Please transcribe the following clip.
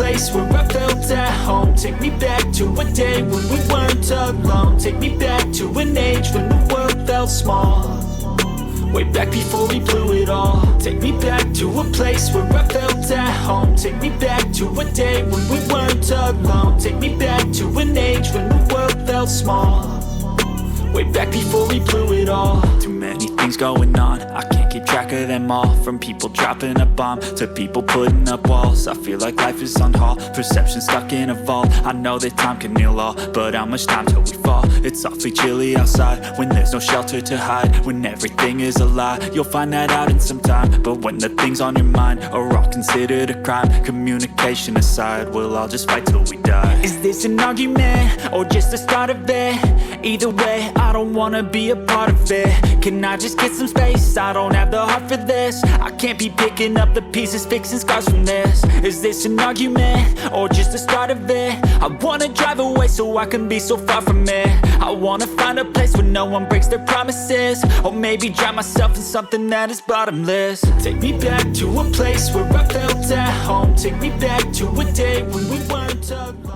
place where I felt at home. Take me back to a day when we weren't alone. Take me back to an age when the world felt small, way back before we blew it all. Take me back to a place where I felt at home. Take me back to a day when we weren't alone. Take me back to an age when the world felt small, way back before we blew it all. Too many things going on, I can't keep track of them all. From people dropping a bomb to people putting up walls. I feel like life is on hold, perception stuck in a vault. I know that time can heal all, but how much time till we fall? It's awfully chilly outside when there's no shelter to hide. When everything is a lie, you'll find that out in some time. But when the things on your mind are all considered a crime, communication aside, we'll all just fight till we die. Is this an argument or just the start of it? Either way, I don't wanna be a part of it. Can I just get some space? I don't have the heart for this. I can't be picking up the pieces, fixing scars from this. Is this an argument or just the start of it? I wanna drive away so I can be so far from it. I wanna find a place where no one breaks their promises, or maybe drown myself in something that is bottomless. Take me back to a place where I felt at home. Take me back to a day when we weren't alone.